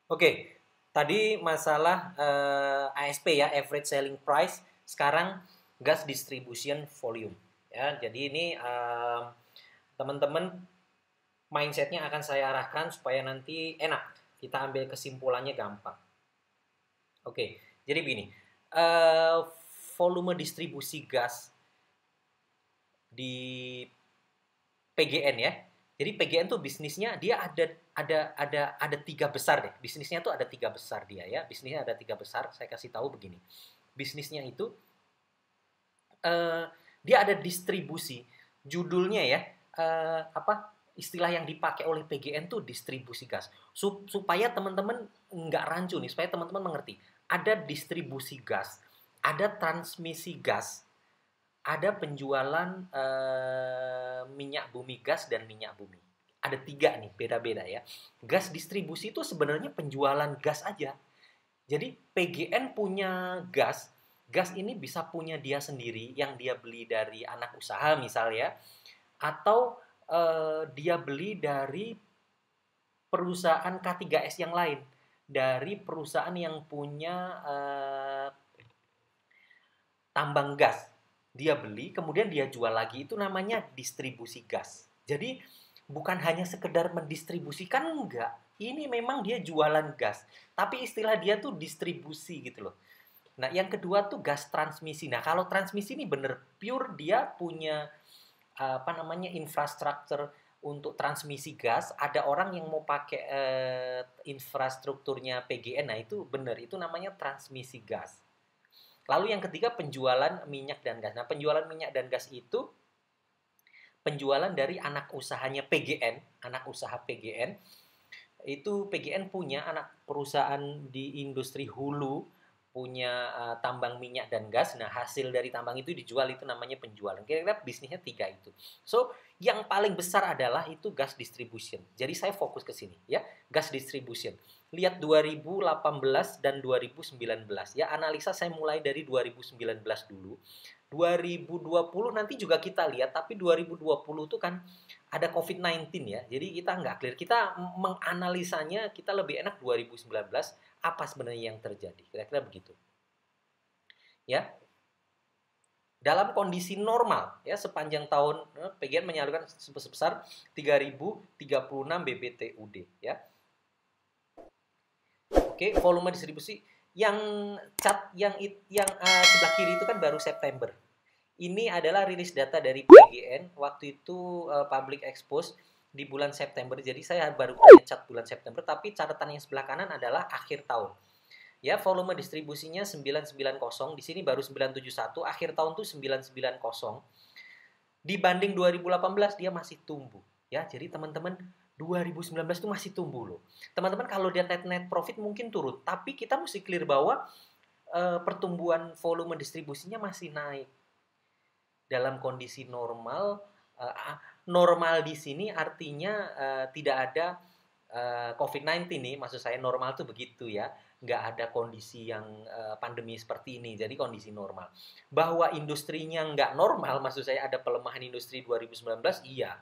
Oke, tadi masalah ASP ya, average selling price. Sekarang gas distribution volume. Ya, jadi ini teman-teman mindsetnya akan saya arahkan supaya nanti enak. Kita ambil kesimpulannya gampang. Oke, jadi begini. eh, Volume distribusi gas di PGN ya. Jadi PGN tuh bisnisnya dia ada tiga besar deh. Bisnisnya tuh ada tiga besar dia ya. Bisnisnya ada tiga besar. Saya kasih tahu begini. Bisnisnya itu eh, dia ada distribusi. Judulnya ya apa istilah yang dipakai oleh PGN tuh distribusi gas. Supaya teman-teman nggak rancu nih. Supaya teman-teman mengerti. Ada distribusi gas, ada transmisi gas, ada penjualan minyak bumi gas dan minyak bumi. Ada tiga nih, beda-beda ya. Gas distribusi itu sebenarnya penjualan gas aja. Jadi PGN punya gas, gas ini bisa punya dia sendiri yang dia beli dari anak usaha misalnya, atau dia beli dari perusahaan K3S yang lain, dari perusahaan yang punya tambang gas. Dia beli, kemudian dia jual lagi, itu namanya distribusi gas. Jadi bukan hanya sekedar mendistribusikan, enggak. Ini memang dia jualan gas, tapi istilah dia tuh distribusi gitu loh. Nah, yang kedua tuh gas transmisi. Nah, kalau transmisi ini bener pure dia punya apa namanya infrastruktur untuk transmisi gas. Ada orang yang mau pakai infrastrukturnya PGN, nah itu bener, itu namanya transmisi gas. Lalu yang ketiga penjualan minyak dan gas. Nah, penjualan minyak dan gas itu penjualan dari anak usahanya PGN, anak usaha PGN. Itu PGN punya anak perusahaan di industri hulu, punya tambang minyak dan gas. Nah, hasil dari tambang itu dijual, itu namanya penjualan. Kira-kira bisnisnya tiga itu. So, yang paling besar adalah itu gas distribution. Jadi saya fokus ke sini ya, gas distribution. Lihat 2018 dan 2019 ya, analisa saya mulai dari 2019 dulu. 2020 nanti juga kita lihat, tapi 2020 itu kan ada COVID-19 ya. Jadi kita nggak clear. Kita menganalisanya kita lebih enak 2019 apa sebenarnya yang terjadi. Kira-kira begitu. Ya. Dalam kondisi normal ya sepanjang tahun PGN menyalurkan sebesar 3.036 BBTUD ya. Oke, volume distribusi yang cat yang sebelah kiri itu kan baru September. Ini adalah rilis data dari PGN waktu itu public expose di bulan September. Jadi saya baru punya cat bulan September, tapi catatan yang sebelah kanan adalah akhir tahun. Ya, volume distribusinya 990, di sini baru 971, akhir tahun tuh 990. Dibanding 2018 dia masih tumbuh. Ya, jadi teman-teman 2019 itu masih tumbuh loh. Teman-teman kalau dia net profit mungkin turun, tapi kita mesti clear bahwa pertumbuhan volume distribusinya masih naik. Dalam kondisi normal, normal di sini artinya tidak ada COVID-19 nih, maksud saya normal tuh begitu ya, nggak ada kondisi yang pandemi seperti ini, jadi kondisi normal. Bahwa industrinya nggak normal, maksud saya ada pelemahan industri 2019, iya,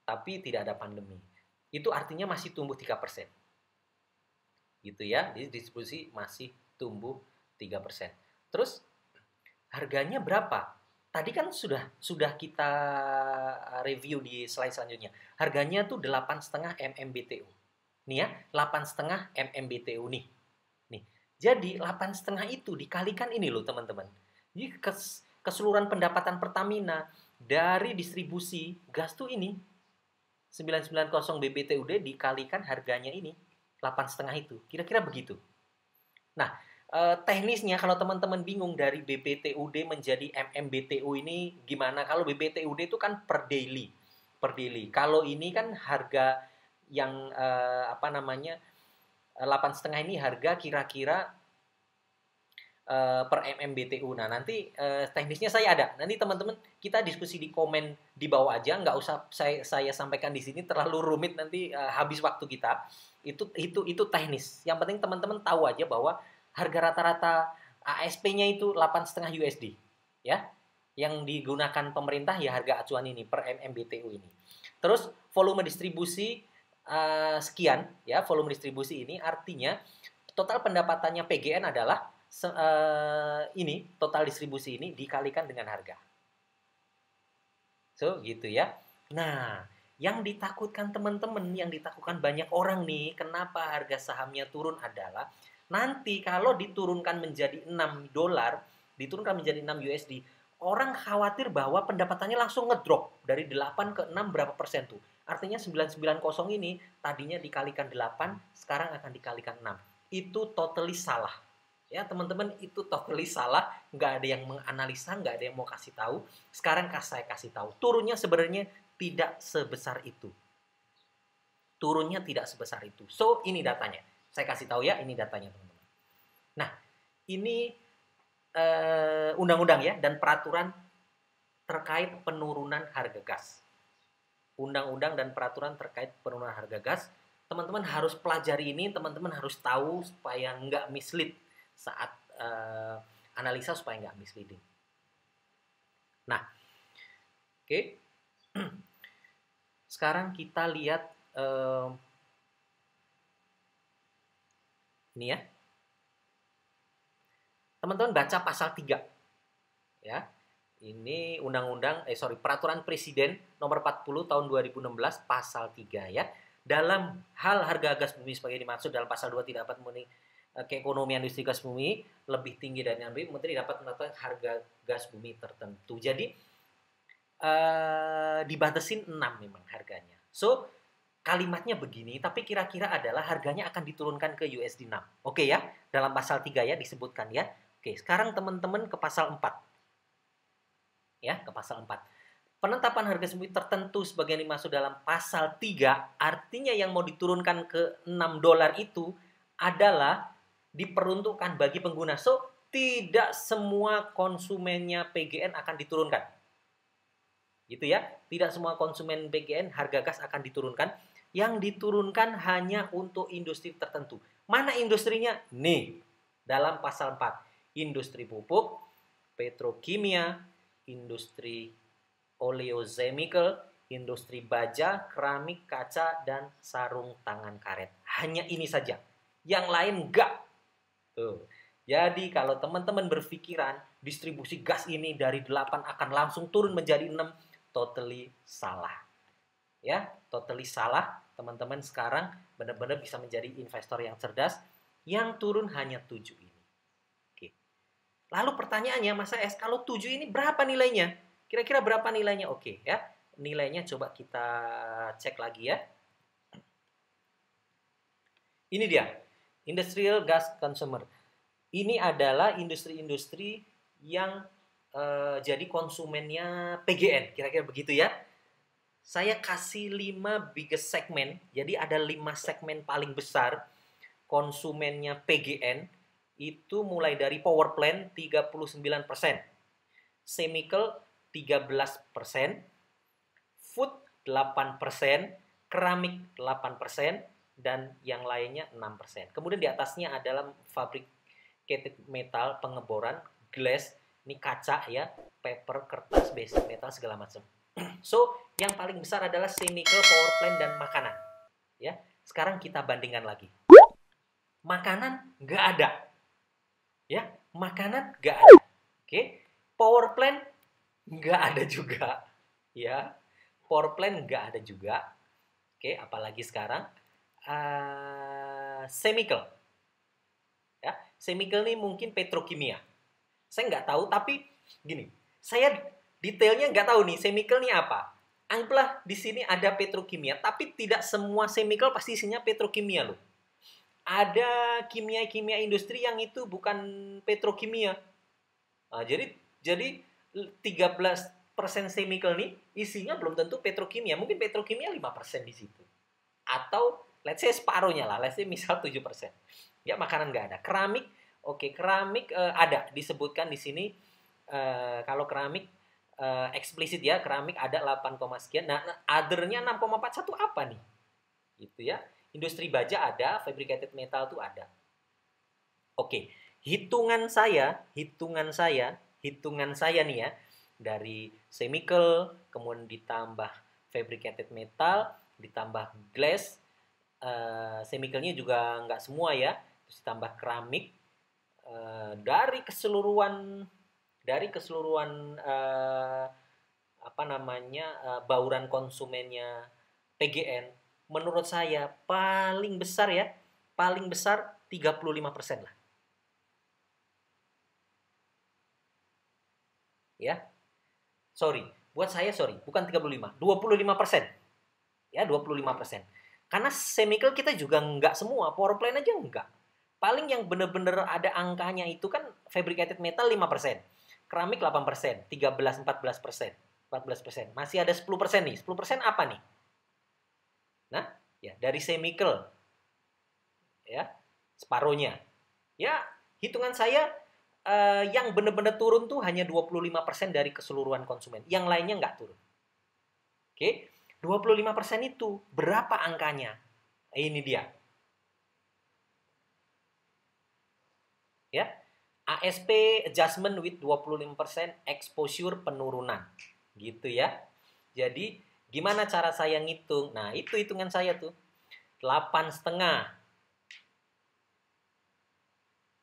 tapi tidak ada pandemi. Itu artinya masih tumbuh 3%. Gitu ya, jadi distribusi masih tumbuh 3%. Terus harganya berapa? Tadi kan sudah kita review di slide selanjutnya. Harganya tuh 8,5 MMBTU. Nih ya, 8,5 MMBTU nih. Nih. Jadi 8,5 itu dikalikan ini loh teman-teman. Jadi keseluruhan pendapatan Pertamina dari distribusi gas tuh ini 990 BBTUD dikalikan harganya ini 8,5 itu. Kira-kira begitu. Nah, teknisnya kalau teman-teman bingung dari BBTUD menjadi MMBTU ini gimana? Kalau BBTUD itu kan per daily, per daily. Kalau ini kan harga yang apa namanya 8,5 ini harga kira-kira per MMBTU. Nah, nanti teknisnya saya ada. Nanti teman-teman kita diskusi di komen di bawah aja, nggak usah saya sampaikan di sini terlalu rumit nanti habis waktu kita. Itu teknis. Yang penting teman-teman tahu aja bahwa harga rata-rata ASP-nya itu 8,5 USD. Ya. Yang digunakan pemerintah ya harga acuan ini per MMBTU ini. Terus volume distribusi sekian ya volume distribusi ini, artinya total pendapatannya PGN adalah ini total distribusi ini dikalikan dengan harga. So gitu ya. Nah, yang ditakutkan teman-teman, yang ditakutkan banyak orang nih, kenapa harga sahamnya turun adalah nanti kalau diturunkan menjadi 6 dolar, diturunkan menjadi 6 USD, orang khawatir bahwa pendapatannya langsung ngedrop dari 8 ke 6 berapa persen tuh. Artinya 990 ini tadinya dikalikan 8, sekarang akan dikalikan 6. Itu totally salah. Ya teman-teman, itu totally salah, nggak ada yang menganalisa, nggak ada yang mau kasih tahu. Sekarang saya kasih tahu, turunnya sebenarnya tidak sebesar itu. Turunnya tidak sebesar itu. So ini datanya, saya kasih tahu ya, ini datanya teman-teman. Nah ini undang-undang ya dan peraturan terkait penurunan harga gas. Undang-undang dan peraturan terkait penurunan harga gas. Teman-teman harus pelajari ini, teman-teman harus tahu supaya nggak mislead saat analisa, supaya nggak misleading. Nah, oke. Sekarang kita lihat ini ya. Teman-teman baca pasal 3. Ya. Ini peraturan presiden nomor 40 tahun 2016 pasal 3 ya. Dalam hal harga gas bumi sebagai dimaksud dalam pasal 2 tidak dapat memenuhi keekonomian industri gas bumi lebih tinggi dari yang menteri dapat menetapkan harga gas bumi tertentu. Jadi dibatasin 6 memang harganya. So kalimatnya begini, tapi kira-kira adalah harganya akan diturunkan ke USD 6. Oke ya, dalam pasal 3 ya disebutkan ya. Oke, sekarang teman-teman ke pasal 4. Ya, ke pasal 4. Penetapan harga bumi tertentu sebagai dimaksud dalam pasal 3, artinya yang mau diturunkan ke 6 dolar itu adalah diperuntukkan bagi pengguna. So, tidak semua konsumennya PGN akan diturunkan. Gitu ya. Tidak semua konsumen PGN harga gas akan diturunkan. Yang diturunkan hanya untuk industri tertentu. Mana industrinya? Nih, dalam pasal 4. Industri pupuk, petrokimia, industri oleochemical, industri baja, keramik, kaca, dan sarung tangan karet. Hanya ini saja. Yang lain enggak. Tuh. Jadi kalau teman-teman berpikiran distribusi gas ini dari 8 akan langsung turun menjadi 6, totally salah. Ya, totally salah. Teman-teman sekarang benar-benar bisa menjadi investor yang cerdas. Yang turun hanya 7 ini. Oke. Lalu pertanyaannya, Mas AS, kalau 7 ini berapa nilainya? Kira-kira berapa nilainya? Oke ya. Nilainya coba kita cek lagi ya. Ini dia. Industrial gas consumer. Ini adalah industri-industri yang jadi konsumennya PGN. Kira-kira begitu ya. Saya kasih 5 biggest segment. Jadi ada 5 segmen paling besar konsumennya PGN. Itu mulai dari power plant 39%. Chemical 13%, food 8%, keramik 8%, dan yang lainnya 6%. Kemudian di atasnya adalah fabricated metal, pengeboran, glass, ini kaca ya, paper, kertas, basic metal, segala macam. So, yang paling besar adalah chemical, power plant, dan makanan. Ya, sekarang kita bandingkan lagi. Makanan nggak ada. Ya, makanan nggak ada. Oke. Power plant nggak ada juga, ya. Power plant nggak ada juga. Oke, apalagi sekarang chemical, ya. Chemical ini mungkin petrokimia. Saya nggak tahu, tapi gini, saya detailnya nggak tahu nih chemical ini apa. Anggaplah di sini ada petrokimia, tapi tidak semua chemical pasti isinya petrokimia loh. Ada kimia-kimia industri yang itu bukan petrokimia. Nah, jadi 13% chemical nih isinya belum tentu petrokimia. Mungkin petrokimia 5% di situ. Atau let's say separuhnya lah. Let's say misal 7%. Ya, makanan nggak ada. Keramik, oke, keramik ada disebutkan di sini. Kalau keramik eksplisit ya, keramik ada 8, sekian. Nah, other-nya 6,41 apa nih? Gitu ya. Industri baja ada, fabricated metal tuh ada. Oke, hitungan saya nih ya, dari chemical, kemudian ditambah fabricated metal, ditambah glass, chemicalnya juga nggak semua ya, terus ditambah keramik. Dari keseluruhan bauran konsumennya PGN, menurut saya paling besar 35% lah. Ya. Buat saya bukan 35, 25%. Ya, 25%. Karena chemical kita juga nggak semua, power plant aja enggak. Paling yang bener-bener ada angkanya itu kan fabricated metal 5%, keramik 8%, 13-14%. 14%. Masih ada 10% nih. 10% apa nih? Nah, ya dari chemical. Ya, separuhnya. Ya, hitungan saya yang benar-benar turun tuh hanya 25% dari keseluruhan konsumen. Yang lainnya nggak turun. Oke, 25% itu berapa angkanya? Ini dia. Ya, ASP adjustment with 25% exposure penurunan. Gitu ya. Jadi gimana cara saya ngitung? Nah, itu hitungan saya tuh. 8,5.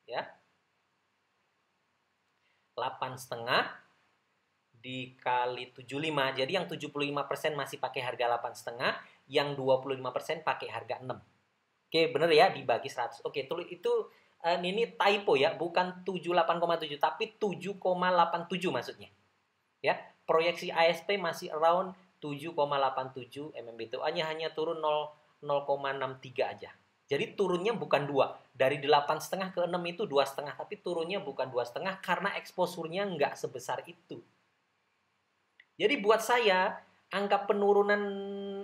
Ya. 8,5 dikali 75. Jadi yang 75% masih pakai harga 8,5, yang 25% pakai harga 6. Oke, bener ya, dibagi 100. Oke, itu ini typo ya, bukan 78,7 tapi 7,87 maksudnya. Ya, proyeksi ASP masih around 7,87 MMBTU, hanya turun 0,63 aja. Jadi turunnya bukan 2. Dari 8,5 ke 6 itu 2,5, tapi turunnya bukan 2,5 karena eksposurnya nggak sebesar itu. Jadi buat saya, angka penurunan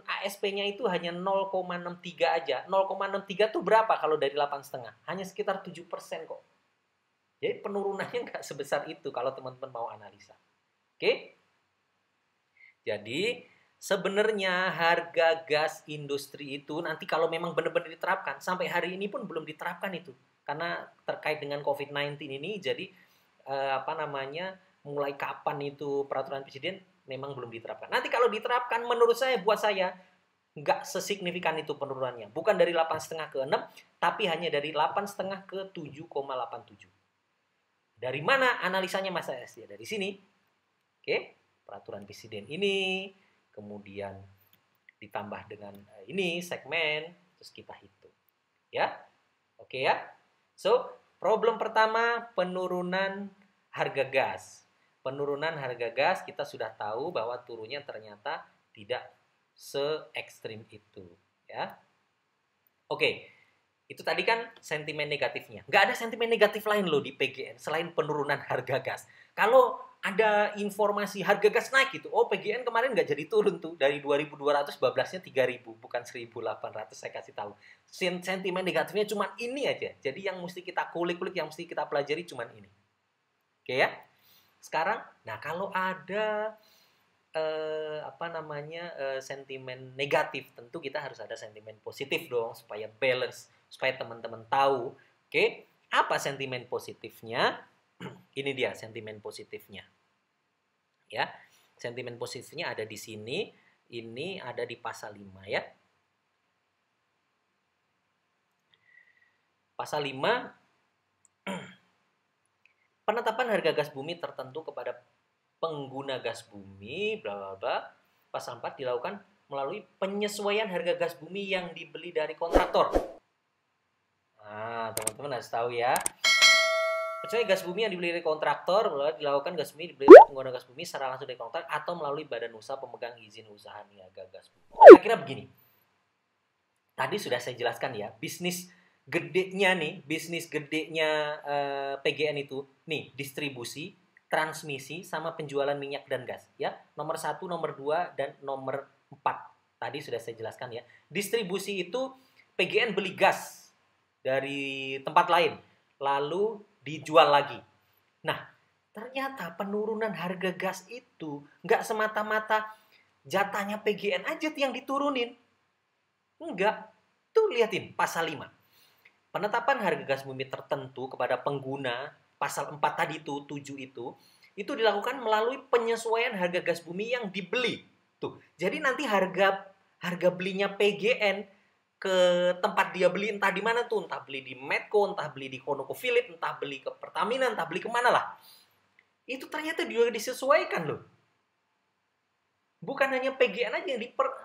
ASP-nya itu hanya 0,63 aja. 0,63 itu berapa kalau dari 8,5? Hanya sekitar 7% kok. Jadi penurunannya nggak sebesar itu kalau teman-teman mau analisa. Oke? Jadi sebenarnya harga gas industri itu nanti kalau memang benar-benar diterapkan, sampai hari ini pun belum diterapkan itu. Karena terkait dengan COVID-19 ini, jadi mulai kapan itu peraturan presiden memang belum diterapkan. Nanti kalau diterapkan, menurut saya, buat saya, nggak sesignifikan itu penurunannya. Bukan dari 8,5 ke 6, tapi hanya dari 8,5 ke 7,87. Dari mana analisanya Mas AS? Ya, dari sini. Oke, peraturan presiden ini, kemudian ditambah dengan ini, segmen, terus kita hitung. Ya, oke ya. So, problem pertama, penurunan harga gas. Penurunan harga gas kita sudah tahu bahwa turunnya ternyata tidak se-ekstrim itu, ya. Oke, itu tadi kan sentimen negatifnya. Nggak ada sentimen negatif lain loh di PGN selain penurunan harga gas. Kalau ada informasi harga gas naik gitu, oh PGN kemarin nggak jadi turun tuh, dari 2.200 bablasnya 3.000, bukan 1.800, saya kasih tahu. Sentimen negatifnya cuma ini aja. Jadi yang mesti kita kulik-kulik, yang mesti kita pelajari cuma ini. Oke ya. Sekarang, nah kalau ada sentimen negatif, tentu kita harus ada sentimen positif dong supaya balance, supaya teman-teman tahu. Oke, apa sentimen positifnya? Ini dia sentimen positifnya. Ya. Sentimen positifnya ada di sini, ini ada di pasal 5 ya. Pasal 5, penetapan harga gas bumi tertentu kepada pengguna gas bumi, bla bla bla. Pasal 4 dilakukan melalui penyesuaian harga gas bumi yang dibeli dari kontraktor. Nah, teman-teman harus tahu ya. Kecuali gas bumi yang dibeli dari kontraktor, dilakukan gas bumi dibeli dari pengguna gas bumi secara langsung dari kontraktor atau melalui badan usaha pemegang izin usaha niaga gas bumi. Kira-kira begini. Tadi sudah saya jelaskan ya, bisnis gedenya PGN itu nih, distribusi, transmisi, sama penjualan minyak dan gas ya. Nomor 1, nomor 2, dan nomor 4 tadi sudah saya jelaskan ya. Distribusi itu PGN beli gas dari tempat lain lalu dijual lagi. Nah, ternyata penurunan harga gas itu nggak semata-mata jatahnya PGN aja yang diturunin. Enggak. Tuh liatin pasal 5. Penetapan harga gas bumi tertentu kepada pengguna, pasal 4 tadi itu, 7 itu dilakukan melalui penyesuaian harga gas bumi yang dibeli. Tuh. Jadi nanti harga belinya PGN ke tempat dia beli, entah di mana tuh, entah beli di Medco, entah beli di ConocoPhillips, entah beli ke Pertamina, entah beli kemana lah. Itu ternyata juga disesuaikan loh. Bukan hanya PGN aja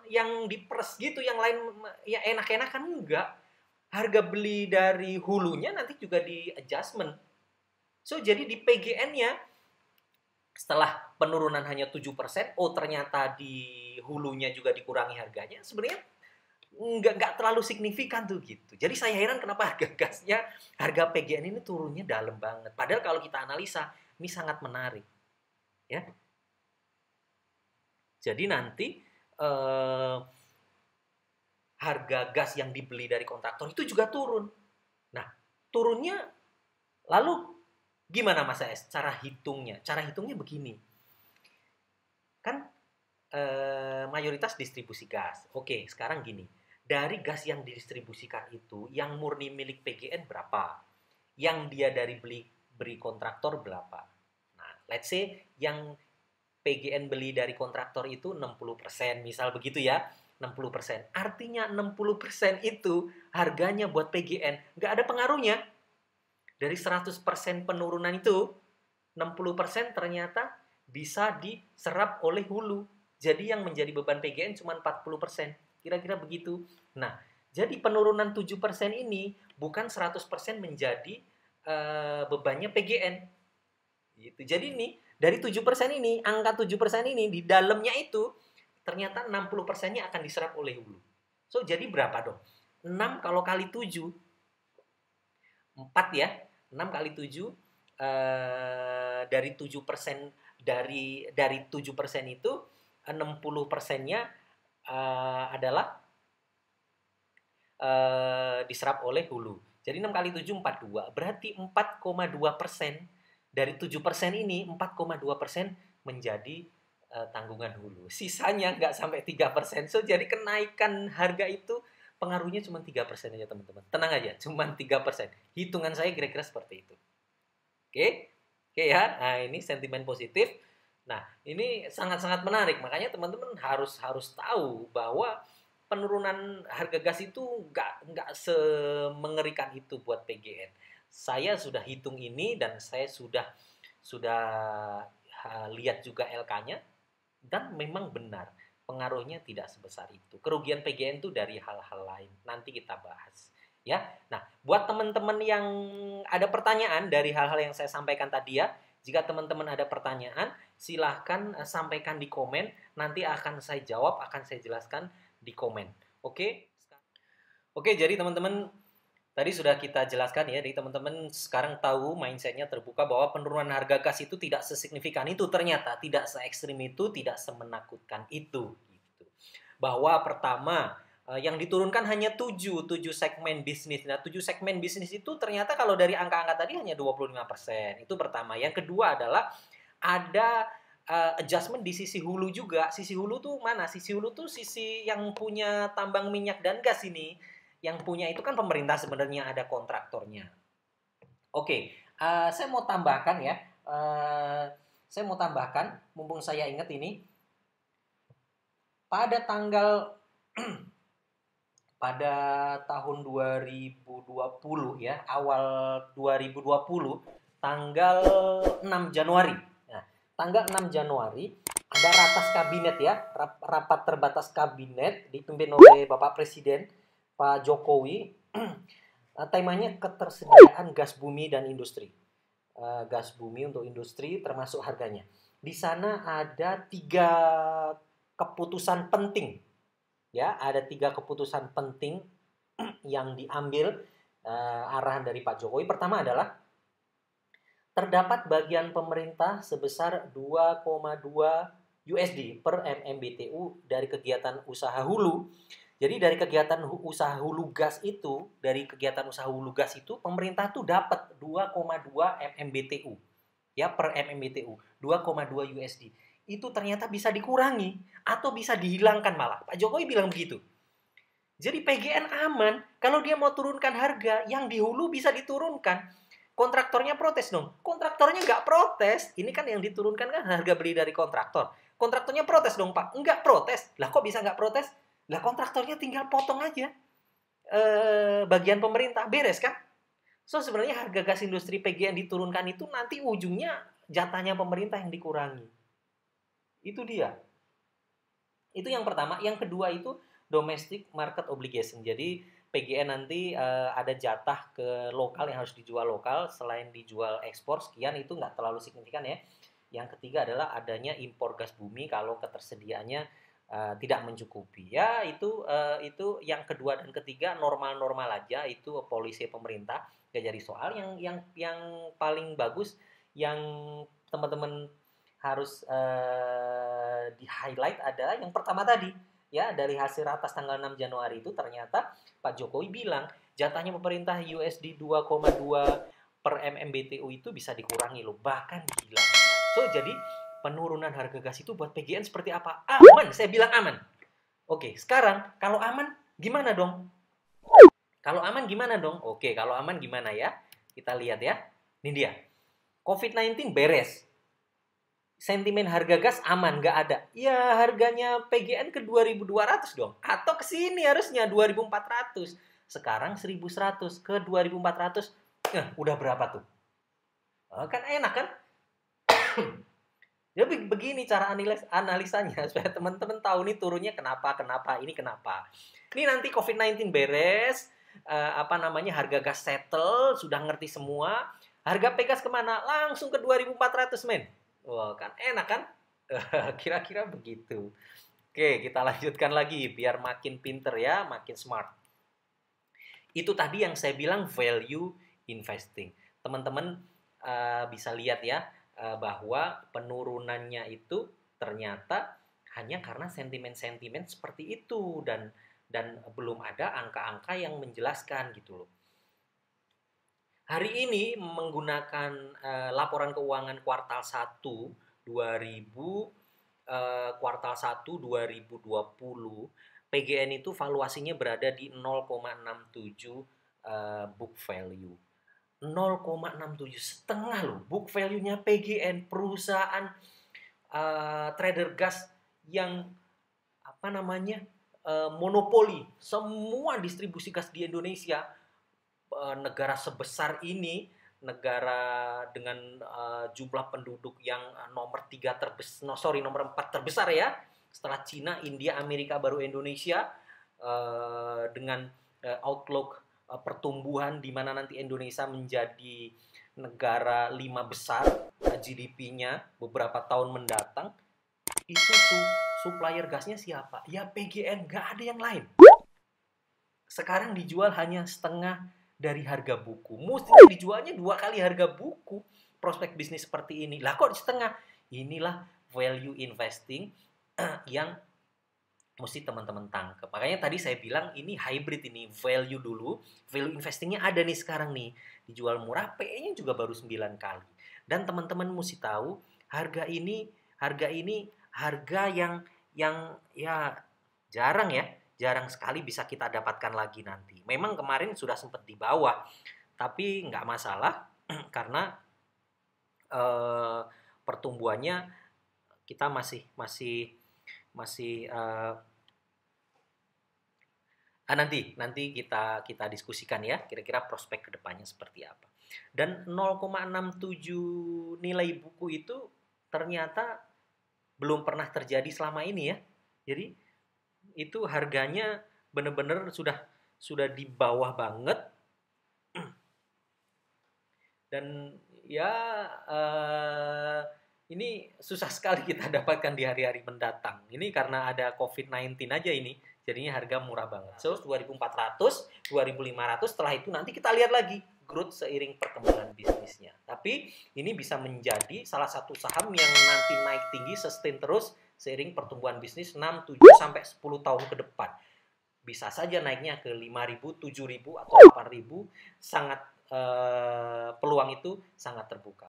yang diperes gitu, yang lain ya enak-enakan, enggak. Harga beli dari hulunya nanti juga di adjustment. So, jadi di PGN-nya setelah penurunan hanya 7%, oh ternyata di hulunya juga dikurangi harganya. Sebenarnya nggak terlalu signifikan tuh gitu. Jadi saya heran kenapa harga gasnya, harga PGN ini turunnya dalam banget. Padahal kalau kita analisa, ini sangat menarik. Ya. Jadi nanti harga gas yang dibeli dari kontraktor itu juga turun. Nah, turunnya lalu gimana Mas AS? Cara hitungnya? Cara hitungnya begini. Kan mayoritas distribusi gas. Oke, sekarang gini. Dari gas yang didistribusikan itu, yang murni milik PGN berapa? Yang dia dari beli kontraktor berapa? Nah, let's say yang PGN beli dari kontraktor itu 60%, misal begitu ya. 60%. Artinya 60% itu harganya buat PGN nggak ada pengaruhnya. Dari 100% penurunan itu, 60% ternyata bisa diserap oleh hulu. Jadi yang menjadi beban PGN cuma 40%. Kira-kira begitu. Nah, jadi penurunan 7% ini bukan 100% menjadi bebannya PGN. Gitu. Jadi ini dari 7% ini, angka 7% ini di dalamnya itu ternyata 60%-nya akan diserap oleh hulu. So, jadi berapa dong? 6 kalau kali 7, 4 ya. 6 kali 7 dari 7% dari 7% itu 60%-nya adalah diserap oleh hulu. Jadi 6 kali 7 42. Berarti 4,2% dari 7% ini 4,2% menjadi tanggungan hulu. Sisanya nggak sampai 3%. So jadi kenaikan harga itu pengaruhnya cuma 3% aja teman-teman. Tenang aja, cuma 3%. Hitungan saya kira-kira seperti itu. Oke? Oke ya. Nah, ini sentimen positif. Nah, ini sangat-sangat menarik. Makanya teman-teman harus tahu bahwa penurunan harga gas itu nggak semengerikan itu buat PGN. Saya sudah hitung ini dan saya sudah lihat juga LK-nya dan memang benar pengaruhnya tidak sebesar itu. Kerugian PGN itu dari hal-hal lain. Nanti kita bahas. Ya, nah buat teman-teman yang ada pertanyaan dari hal-hal yang saya sampaikan tadi ya, jika teman-teman ada pertanyaan, silahkan sampaikan di komen. Nanti akan saya jawab, akan saya jelaskan di komen. Oke? Oke, jadi teman-teman tadi sudah kita jelaskan ya, jadi teman-teman sekarang tahu mindsetnya terbuka bahwa penurunan harga gas itu tidak sesignifikan itu ternyata, tidak se ekstrim itu, tidak semenakutkan itu. Gitu. Bahwa pertama, yang diturunkan hanya 7 segmen bisnis. Nah, 7 segmen bisnis itu ternyata kalau dari angka-angka tadi hanya 25%. Itu pertama. Yang kedua adalah ada adjustment di sisi hulu juga. Sisi hulu tuh mana? Sisi hulu tuh sisi yang punya tambang minyak dan gas ini. Yang punya itu kan pemerintah sebenarnya, ada kontraktornya. Oke, saya mau tambahkan ya. Saya mau tambahkan, mumpung saya ingat ini. Pada tanggal pada tahun 2020 ya, awal 2020, tanggal 6 Januari. Nah, tanggal 6 Januari ada ratas kabinet ya, rapat terbatas kabinet dipimpin oleh Bapak Presiden Pak Jokowi. Temanya ketersediaan gas bumi dan industri. Gas bumi untuk industri termasuk harganya. Di sana ada 3 keputusan penting. Ya, ada 3 keputusan penting yang diambil arahan dari Pak Jokowi. Pertama adalah terdapat bagian pemerintah sebesar 2,2 USD per MMBTU dari kegiatan usaha hulu. Jadi dari kegiatan usaha hulu gas itu, pemerintah tuh dapat 2,2 MMBTU ya per MMBTU, 2,2 USD. Itu ternyata bisa dikurangi atau bisa dihilangkan malah. Pak Jokowi bilang begitu. Jadi PGN aman. Kalau dia mau turunkan harga, yang di hulu bisa diturunkan. Kontraktornya protes dong. Kontraktornya nggak protes. Ini kan yang diturunkan kan harga beli dari kontraktor. Kontraktornya protes dong Pak. Nggak protes. Lah kok bisa nggak protes? Lah kontraktornya tinggal potong aja. bagian pemerintah, beres kan? So sebenarnya harga gas industri PGN diturunkan itu nanti ujungnya jatahnya pemerintah yang dikurangi. Itu dia. Itu yang pertama. Yang kedua itu domestic market obligation. Jadi PGN nanti ada jatah ke lokal yang harus dijual lokal, selain dijual ekspor sekian, itu nggak terlalu signifikan ya. Yang ketiga adalah adanya impor gas bumi kalau ketersediaannya tidak mencukupi. Ya itu yang kedua dan ketiga normal-normal aja, itu polisi pemerintah nggak jadi soal. Yang paling bagus yang teman-teman harus di highlight adalah yang pertama tadi, ya, dari hasil ratas tanggal 6 Januari itu ternyata Pak Jokowi bilang jatahnya pemerintah USD 2,2 per MMBTU itu bisa dikurangi loh, bahkan gila. So jadi penurunan harga gas itu buat PGN seperti apa? Aman, saya bilang aman. Oke, sekarang kalau aman gimana dong? Kalau aman gimana dong? Oke, kalau aman gimana ya? Kita lihat ya. Ini dia. COVID-19 beres. Sentimen harga gas aman, nggak ada. Ya harganya PGN ke 2.200 dong. Atau ke sini harusnya 2.400. Sekarang 1.100 ke 2.400. Udah berapa tuh? Kan enak kan? Jadi begini cara analisanya supaya teman-teman tahu nih turunnya kenapa, ini kenapa. Ini nanti COVID-19 beres, harga gas settle, sudah ngerti semua. Harga Pegas kemana? Langsung ke 2.400 men. Wah, kan enak kan? Kira-kira begitu. Oke, kita lanjutkan lagi biar makin pinter ya, makin smart. Itu tadi yang saya bilang value investing. Teman-teman bisa lihat ya, bahwa penurunannya itu ternyata hanya karena sentimen-sentimen seperti itu, dan belum ada angka-angka yang menjelaskan gitu loh. Hari ini menggunakan laporan keuangan kuartal 1 2020, PGN itu valuasinya berada di 0,67 book value. 0,67, setengah loh book value-nya PGN, perusahaan trader gas yang monopoli semua distribusi gas di Indonesia. Negara sebesar ini, negara dengan jumlah penduduk yang nomor 4 terbesar ya, setelah Cina, India, Amerika, baru Indonesia, dengan outlook pertumbuhan di mana nanti Indonesia menjadi negara 5 besar GDP-nya beberapa tahun mendatang. Itu supplier gasnya siapa? Ya PGN, nggak ada yang lain. Sekarang dijual hanya setengah dari harga buku. Mestinya dijualnya 2 kali harga buku prospek bisnis seperti ini. Lah kok di setengah? Inilah value investing yang mesti teman-teman tangkap. Makanya tadi saya bilang ini hybrid, ini value dulu, value investingnya ada nih sekarang nih. Dijual murah, PE-nya juga baru 9 kali. Dan teman-teman mesti tahu harga ini harga yang ya jarang sekali bisa kita dapatkan lagi nanti. Memang kemarin sudah sempat di bawah, tapi nggak masalah karena pertumbuhannya kita masih nanti kita diskusikan ya, kira-kira prospek kedepannya seperti apa. Dan 0,67 nilai buku itu ternyata belum pernah terjadi selama ini ya. Jadi itu harganya benar-benar sudah di bawah banget, dan ya ini susah sekali kita dapatkan di hari-hari mendatang. Ini karena ada COVID-19 aja ini, jadinya harga murah banget. So 2.400, 2.500, setelah itu nanti kita lihat lagi growth seiring perkembangan bisnisnya. Tapi ini bisa menjadi salah satu saham yang nanti naik tinggi, sustain terus seiring pertumbuhan bisnis 6, 7, sampai 10 tahun ke depan. Bisa saja naiknya ke 5.000, 7.000, atau 8.000. Sangat peluang itu sangat terbuka.